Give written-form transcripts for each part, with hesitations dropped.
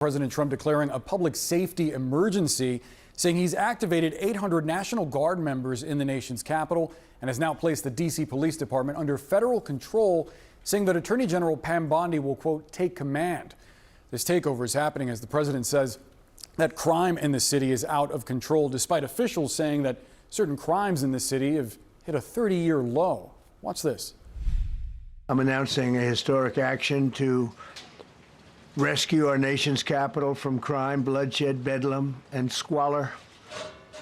President Trump declaring a public safety emergency, saying he's activated 800 National Guard members in the nation's capital and has now placed the D.C. Police Department under federal control, saying that Attorney General Pam Bondi will, quote, take command. This takeover is happening as the president says that crime in the city is out of control, despite officials saying that certain crimes in the city have hit a 30-year low. Watch this. I'm announcing a historic action to rescue our nation's capital from crime, bloodshed, bedlam, and squalor,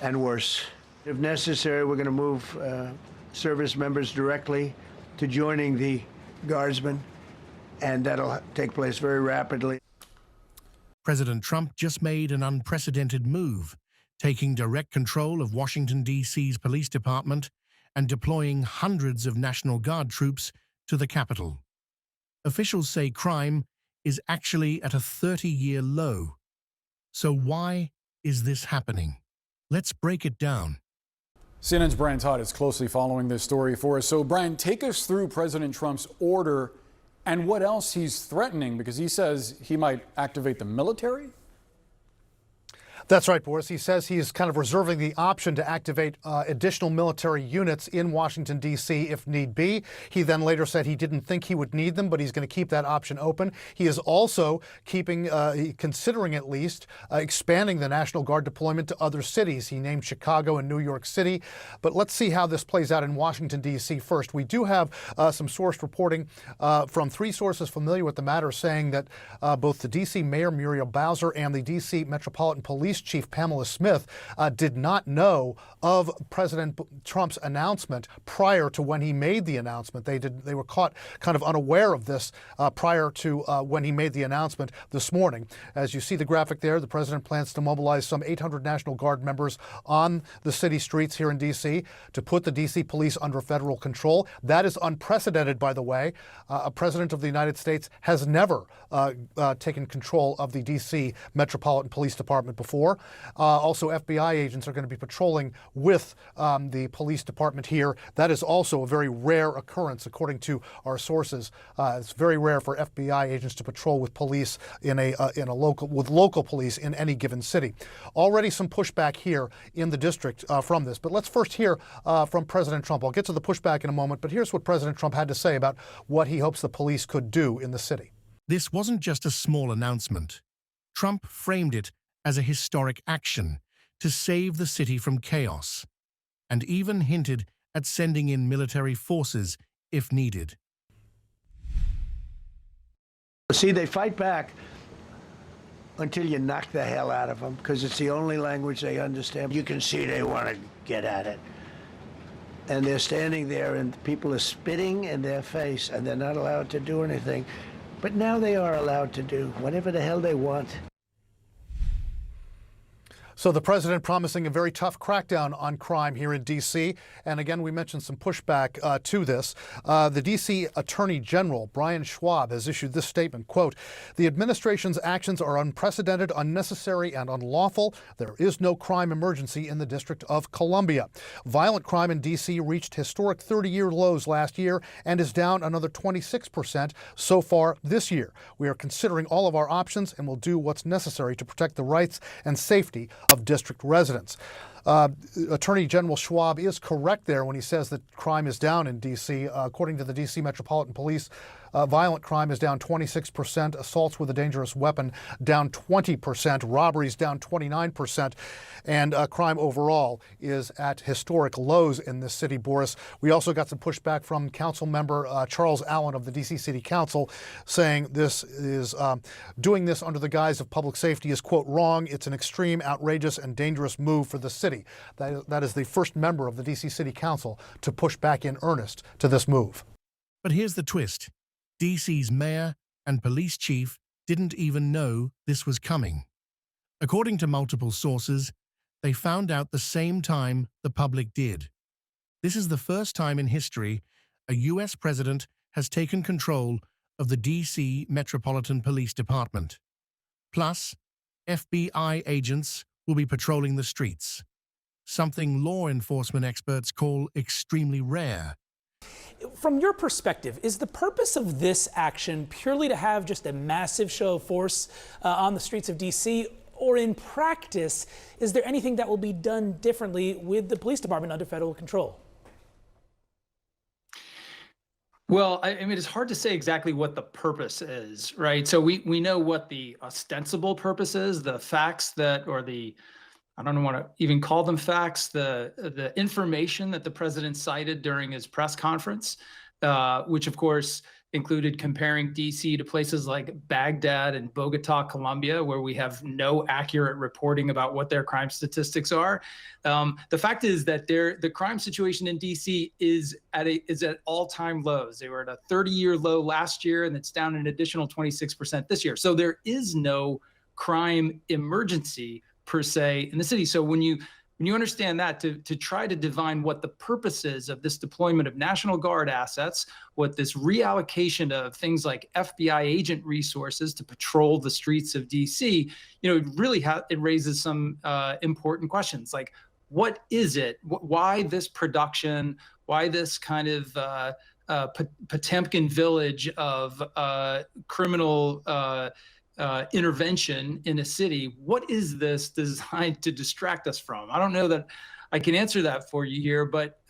and worse. If necessary, we're going to move service members directly to joining the Guardsmen, and that'll take place very rapidly. President Trump just made an unprecedented move, taking direct control of Washington, D.C.'s police department and deploying hundreds of National Guard troops to the Capitol. Officials say crime is actually at a 30-year low. So why is this happening? Let's break it down. CNN's Brian Todd is closely following this story for us. So Brian, take us through President Trump's order and what else he's threatening, because he says he might activate the military. That's right, Boris. He says he is kind of reserving the option to activate additional military units in Washington, D.C. if need be. He then later said he didn't think he would need them, but he's going to keep that option open. He is also considering at least expanding the National Guard deployment to other cities. He named Chicago and New York City. But let's see how this plays out in Washington, D.C. first. We do have some sourced reporting from three sources familiar with the matter saying that both the D.C. Mayor Muriel Bowser and the D.C. Metropolitan Police Chief Pamela Smith did not know of President Trump's announcement prior to when he made the announcement. They were caught kind of unaware of this prior to when he made the announcement this morning. As you see the graphic there, the president plans to mobilize some 800 National Guard members on the city streets here in D.C. to put the D.C. police under federal control. That is unprecedented, by the way. A president of the United States has never taken control of the D.C. Metropolitan Police Department before. Also, FBI agents are going to be patrolling with the police department here. That is also a very rare occurrence, according to our sources. It's very rare for FBI agents to patrol with police with local police in any given city. Already some pushback here in the district from this. But let's first hear from President Trump. I'll get to the pushback in a moment, but here's what President Trump had to say about what he hopes the police could do in the city. This wasn't just a small announcement. Trump framed it as a historic action to save the city from chaos, and even hinted at sending in military forces if needed. See, they fight back until you knock the hell out of them, because it's the only language they understand. You can see they want to get at it. And they're standing there and people are spitting in their face and they're not allowed to do anything. But now they are allowed to do whatever the hell they want. So the president promising a very tough crackdown on crime here in D.C. And again, we mentioned some pushback to this. The D.C. Attorney General, Brian Schwab, has issued this statement, quote, "The administration's actions are unprecedented, unnecessary, and unlawful. There is no crime emergency in the District of Columbia. Violent crime in D.C. reached historic 30-year lows last year and is down another 26% so far this year. We are considering all of our options and will do what's necessary to protect the rights and safety of district residents." Attorney General Schwab is correct there when he says that crime is down in D.C. According to the D.C. Metropolitan Police, violent crime is down 26%, assaults with a dangerous weapon down 20%, robberies down 29%, and crime overall is at historic lows in this city, Boris. We also got some pushback from Council Member Charles Allen of the D.C. City Council saying this is doing this under the guise of public safety is, quote, wrong. It's an extreme, outrageous, and dangerous move for the city. That is the first member of the D.C. City Council to push back in earnest to this move. But here's the twist. D.C.'s mayor and police chief didn't even know this was coming. According to multiple sources, they found out the same time the public did. This is the first time in history a U.S. president has taken control of the D.C. Metropolitan Police Department. Plus, FBI agents will be patrolling the streets, something law enforcement experts call extremely rare. From your perspective, is the purpose of this action purely to have just a massive show of force on the streets of D.C., or in practice, is there anything that will be done differently with the police department under federal control? Well, I mean, it's hard to say exactly what the purpose is, right? So we know what the ostensible purpose is, the facts that, or the, I don't want to even call them facts, the information that the president cited during his press conference, which of course included comparing DC to places like Baghdad and Bogota, Colombia, where we have no accurate reporting about what their crime statistics are. The fact is that the crime situation in DC is at all-time lows. They were at a 30-year low last year, and it's down an additional 26% this year. So there is no crime emergency per se in the city. So when you understand that, to try to divine what the purpose is of this deployment of National Guard assets, what this reallocation of things like FBI agent resources to patrol the streets of DC, it raises some important questions, like what is it? Why this production? Why this kind of Potemkin village of criminal intervention in a city? What is this designed to distract us from? I don't know that I can answer that for you here, but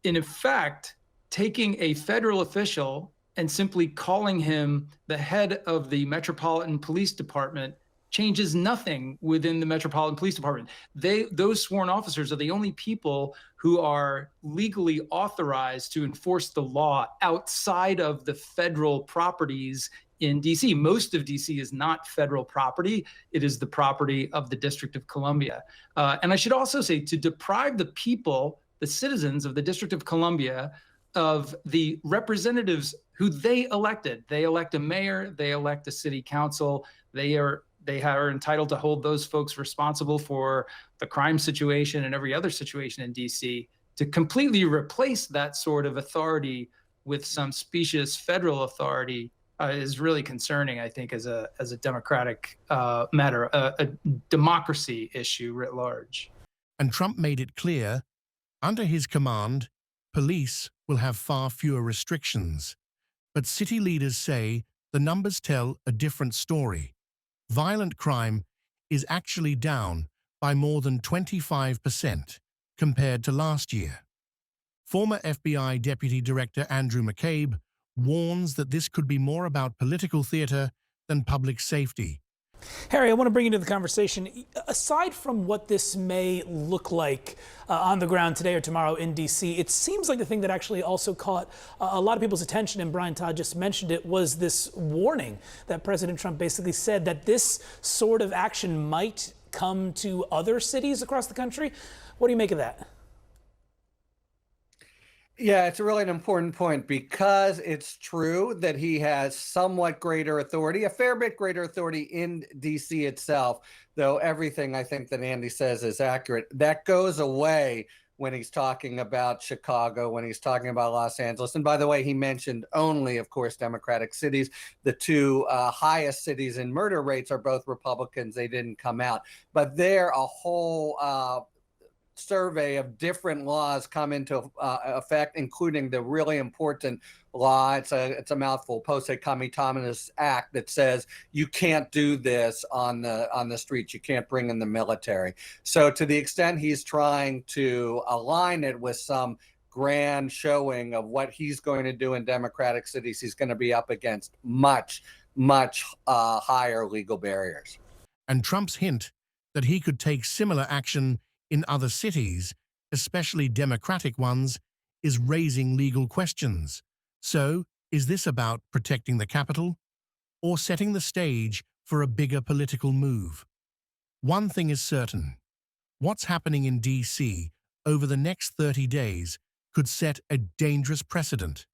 in effect, taking a federal official and simply calling him the head of the Metropolitan Police Department changes nothing within the Metropolitan Police Department. Those sworn officers are the only people who are legally authorized to enforce the law outside of the federal properties in DC. Most of DC is not federal property. It is the property of the District of Columbia. And I should also say, to deprive the people, the citizens of the District of Columbia, of the representatives who they elected. They elect a mayor, they elect a city council, they are entitled to hold those folks responsible for the crime situation and every other situation in DC. To completely replace that sort of authority with some specious federal authority is really concerning, I think, as a democratic matter, a democracy issue writ large. And Trump made it clear, under his command, police will have far fewer restrictions. But city leaders say the numbers tell a different story. Violent crime is actually down by more than 25% compared to last year. Former FBI Deputy Director Andrew McCabe warns that this could be more about political theater than public safety. Harry, I want to bring you into the conversation. Aside from what this may look like on the ground today or tomorrow in D.C., it seems like the thing that actually also caught a lot of people's attention, and Brian Todd just mentioned it, was this warning that President Trump basically said that this sort of action might come to other cities across the country. What do you make of that? Yeah, it's really an important point, because it's true that he has somewhat greater authority, a fair bit greater authority in DC itself, though everything I think that Andy says is accurate. That goes away when he's talking about Chicago, when he's talking about Los Angeles. And by the way, he mentioned only, of course, Democratic cities. The two highest cities in murder rates are both Republicans. They didn't come out. But there, a whole survey of different laws come into effect, including the really important law. It's a mouthful, Posse Comitatus Act, that says you can't do this on the streets. You can't bring in the military. So to the extent he's trying to align it with some grand showing of what he's going to do in Democratic cities, he's going to be up against much higher legal barriers. And Trump's hint that he could take similar action in other cities, especially Democratic ones, is raising legal questions. So, is this about protecting the Capitol or setting the stage for a bigger political move? One thing is certain. What's happening in D.C. over the next 30 days could set a dangerous precedent.